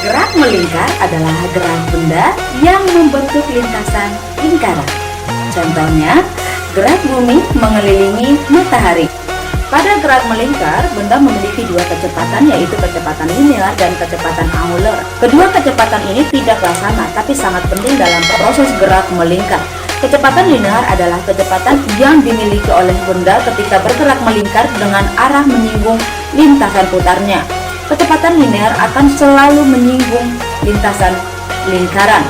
Gerak melingkar adalah gerak benda yang membentuk lintasan lingkaran. Contohnya, gerak bumi mengelilingi matahari. Pada gerak melingkar, benda memiliki dua kecepatan, yaitu kecepatan linear dan kecepatan angular. Kedua kecepatan ini tidaklah sama, tapi sangat penting dalam proses gerak melingkar. Kecepatan linear adalah kecepatan yang dimiliki oleh benda ketika bergerak melingkar dengan arah menyinggung lintasan putarnya. Kecepatan linear akan selalu menyinggung lintasan lingkaran.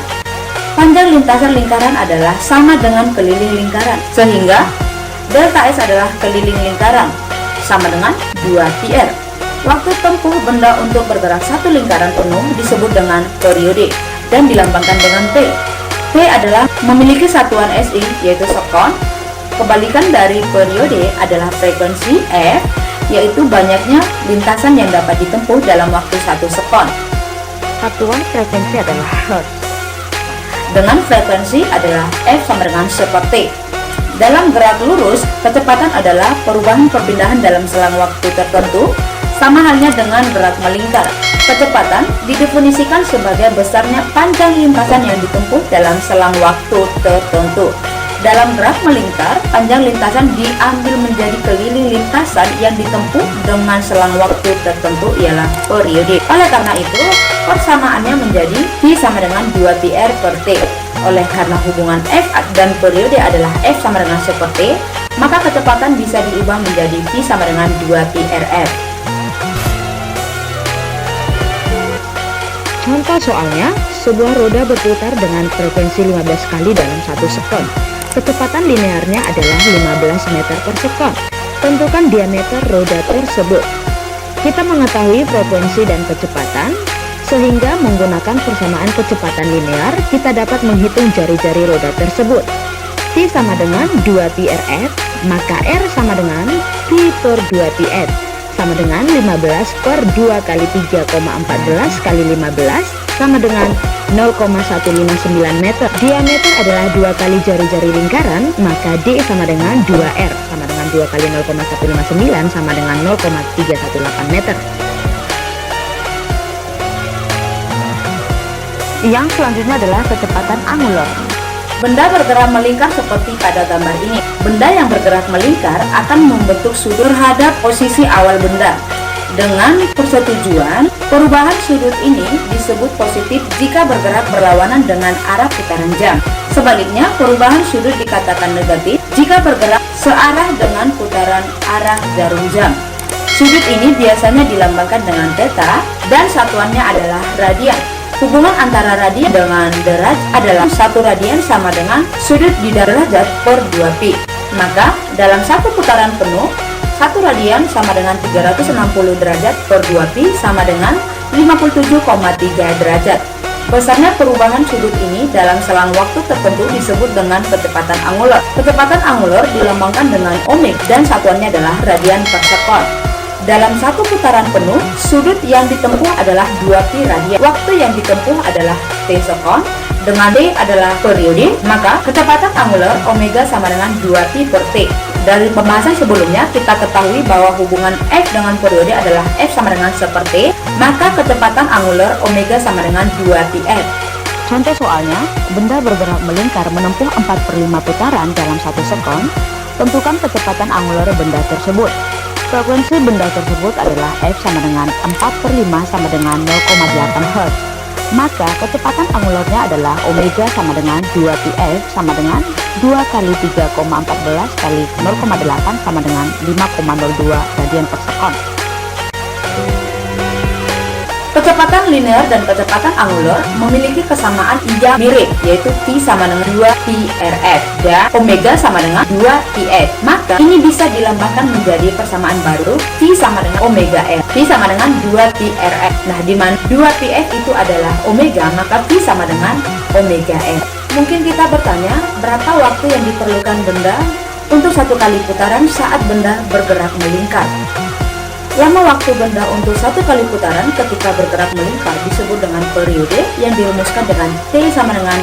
Panjang lintasan lingkaran adalah sama dengan keliling lingkaran, sehingga delta S adalah keliling lingkaran, sama dengan 2πr. Waktu tempuh benda untuk bergerak satu lingkaran penuh disebut dengan periode dan dilambangkan dengan T. T adalah memiliki satuan SI, yaitu sekon. Kebalikan dari periode adalah frekuensi, F, yaitu banyaknya lintasan yang dapat ditempuh dalam waktu 1 sekon. Satuan frekuensi adalah Hertz. Dengan frekuensi adalah F sama dengan seperti. Dalam gerak lurus, kecepatan adalah perubahan perpindahan dalam selang waktu tertentu, sama halnya dengan gerak melingkar. Kecepatan didefinisikan sebagai besarnya panjang lintasan yang ditempuh dalam selang waktu tertentu. Dalam gerak melingkar, panjang lintasan diambil menjadi keliling lintasan yang ditempuh dengan selang waktu tertentu ialah periode. Oleh karena itu, persamaannya menjadi V sama dengan 2πr per T. Oleh karena hubungan F dan periode adalah F sama dengan seperti, maka kecepatan bisa diubah menjadi V sama dengan 2πrf. Contoh soalnya, sebuah roda berputar dengan frekuensi 15 kali dalam 1 sekon. Kecepatan linearnya adalah 15 meter per sekon. Tentukan diameter roda tersebut. Kita mengetahui frekuensi dan kecepatan, sehingga menggunakan persamaan kecepatan linear, kita dapat menghitung jari-jari roda tersebut. T sama dengan 2πrf, maka R sama dengan V per 2πr, sama dengan 15 per 2 kali 3,14 kali 15, sama dengan 0,159 meter. Diameter adalah 2 kali jari-jari lingkaran, maka D sama dengan 2R, sama dengan 2 kali 0,159 sama dengan 0,318 meter. Yang selanjutnya adalah kecepatan angular. Benda bergerak melingkar seperti pada gambar ini. Benda yang bergerak melingkar akan membentuk sudut terhadap posisi awal benda. Dengan persetujuan, perubahan sudut ini disebut positif jika bergerak berlawanan dengan arah putaran jam. Sebaliknya, perubahan sudut dikatakan negatif jika bergerak searah dengan putaran arah jarum jam. Sudut ini biasanya dilambangkan dengan theta dan satuannya adalah radian. Hubungan antara radian dengan derajat adalah 1 radian sama dengan sudut di derajat per 2π. Maka, dalam satu putaran penuh, 1 radian sama dengan 360 derajat per 2π sama dengan 57,3 derajat. Besarnya perubahan sudut ini dalam selang waktu tertentu disebut dengan kecepatan angular. Kecepatan angular dilambangkan dengan ohmik dan satuannya adalah radian per sekon. Dalam satu putaran penuh, sudut yang ditempuh adalah 2π radian. Waktu yang ditempuh adalah T sekon, dengan D adalah periode, maka kecepatan angular omega sama dengan 2π per T. Dari pembahasan sebelumnya, kita ketahui bahwa hubungan F dengan periode adalah F sama dengan seperti, maka kecepatan angular omega sama dengan 2πf. Contoh soalnya, benda bergerak melingkar menempuh 4/5 putaran dalam 1 sekon. Tentukan kecepatan angular benda tersebut. Frekuensi benda tersebut adalah F sama dengan 4/5 sama dengan 0,8 Hz. Maka kecepatan angularnya adalah omega sama dengan 2πf sama dengan 2 kali 3,14 kali 0,8 sama dengan 5,02 radian per sekon. Kecepatan linear dan kecepatan angular memiliki kesamaan yang mirip, yaitu V sama dengan 2πrf dan omega sama dengan 2πf. Maka ini bisa dilambangkan menjadi persamaan baru, V sama dengan omega L, V sama dengan 2πrf. Nah, di mana 2πf itu adalah omega, maka V sama dengan omega L. Mungkin kita bertanya, berapa waktu yang diperlukan benda untuk satu kali putaran saat benda bergerak melingkar? Lama waktu benda untuk satu kali putaran ketika bergerak melingkar disebut dengan periode yang dirumuskan dengan T sama dengan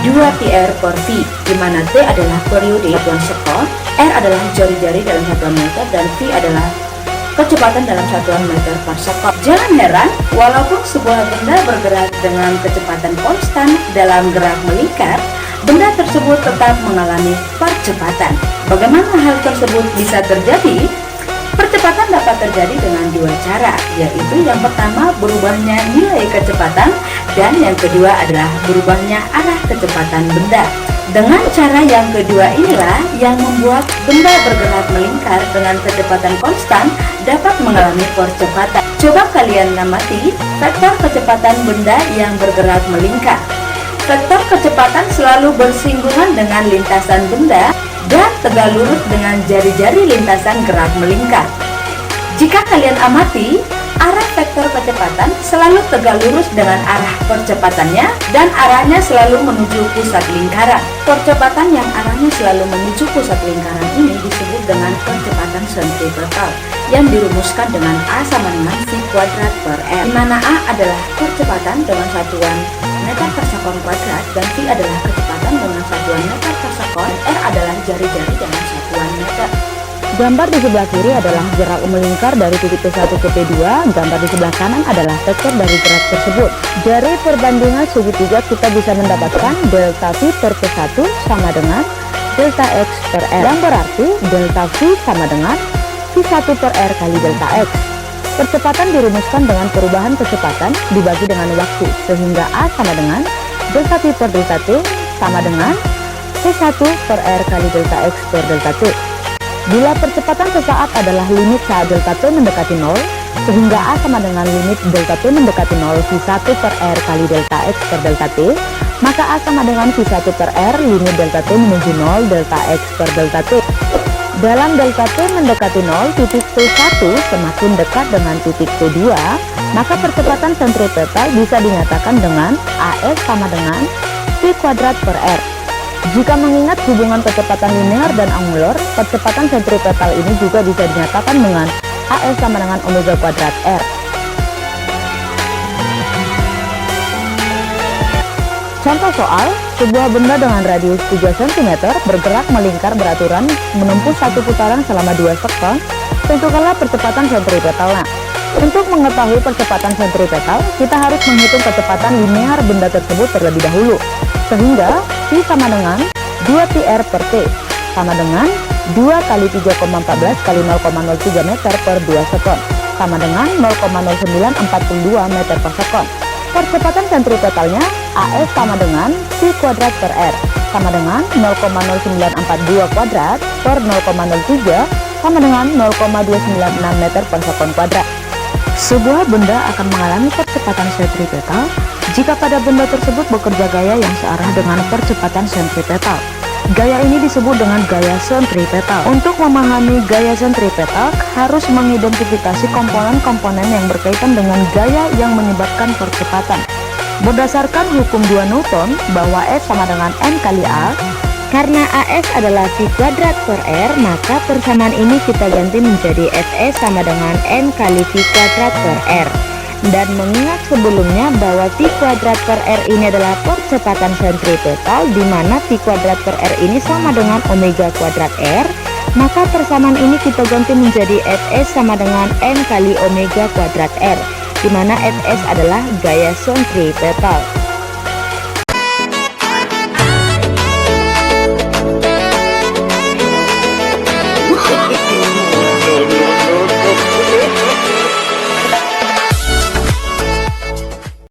2πr per V, di mana T adalah periode satuan sekon, R adalah jari-jari dalam satuan meter, dan V adalah kecepatan dalam satuan meter per sekon. Jangan heran, walaupun sebuah benda bergerak dengan kecepatan konstan dalam gerak melingkar, benda tersebut tetap mengalami percepatan. Bagaimana hal tersebut bisa terjadi? Percepatan dapat terjadi dengan dua cara, yaitu yang pertama berubahnya nilai kecepatan dan yang kedua adalah berubahnya arah kecepatan benda. Dengan cara yang kedua inilah yang membuat benda bergerak melingkar dengan kecepatan konstan dapat mengalami percepatan. Coba kalian amati vektor kecepatan benda yang bergerak melingkar. Vektor kecepatan selalu bersinggungan dengan lintasan benda dan tegak lurus dengan jari-jari lintasan gerak melingkar. Jika kalian amati, arah vektor kecepatan selalu tegak lurus dengan arah percepatannya dan arahnya selalu menuju pusat lingkaran. Percepatan yang arahnya selalu menuju pusat lingkaran ini disebut dengan percepatan sentripetal yang dirumuskan dengan A sama dengan V kuadrat per R, di mana A adalah percepatan dengan satuan meter per sekon kuadrat dan V adalah kecepatan dengan satuan meter per sekon, R adalah jari-jari dengan satuan meter. Gambar di sebelah kiri adalah gerak melingkar dari titik P1 ke P2, gambar di sebelah kanan adalah vektor dari gerak tersebut. Dari perbandingan segitiga kita bisa mendapatkan delta V per P1 sama dengan delta X per R, yang berarti delta V sama dengan V1 per R kali delta X. Percepatan dirumuskan dengan perubahan kecepatan dibagi dengan waktu, sehingga A sama dengan delta V per delta T sama dengan V1 per R kali delta X per delta T. Bila percepatan sesaat adalah limit saat delta T mendekati 0, sehingga A sama dengan limit delta T mendekati 0 V1 per R kali delta X per delta T, maka A sama dengan V1 per R limit delta T menuju 0 delta X per delta T. Dalam delta T mendekati 0, titik P1 semakin dekat dengan titik P2, maka percepatan sentripetal bisa dinyatakan dengan AS sama dengan V kuadrat per R. Jika mengingat hubungan kecepatan linear dan angular, percepatan sentripetal ini juga bisa dinyatakan dengan AS sama dengan omega kuadrat R. Contoh soal, sebuah benda dengan radius 3 cm bergerak melingkar beraturan menempuh satu putaran selama 2 sekon, tentukanlah percepatan sentripetalnya. Untuk mengetahui percepatan sentripetal, kita harus menghitung kecepatan linear benda tersebut terlebih dahulu, sehingga V sama dengan 2πr per T sama dengan 2 kali 3,14 kali 0,03 meter per 2 sekon sama dengan 0,0942 meter per sekon. Percepatan sentripetalnya AS sama dengan V kuadrat per R sama dengan 0,0942 kuadrat per 0,03 sama dengan 0,296 meter per sekon kuadrat. Sebuah benda akan mengalami percepatan sentripetal jika pada benda tersebut bekerja gaya yang searah dengan percepatan sentripetal. Gaya ini disebut dengan gaya sentripetal. Untuk memahami gaya sentripetal, harus mengidentifikasi komponen-komponen yang berkaitan dengan gaya yang menyebabkan percepatan. Berdasarkan hukum 2 Newton bahwa F sama dengan M kali A, karena AS adalah V kuadrat per R, maka persamaan ini kita ganti menjadi Fs sama dengan M kali V kuadrat per R. Dan mengingat sebelumnya bahwa V kuadrat per R ini adalah percepatan sentripetal, di mana V kuadrat per R ini sama dengan omega kuadrat R, maka persamaan ini kita ganti menjadi Fs sama dengan M kali omega kuadrat R, di mana Fs adalah gaya sentripetal.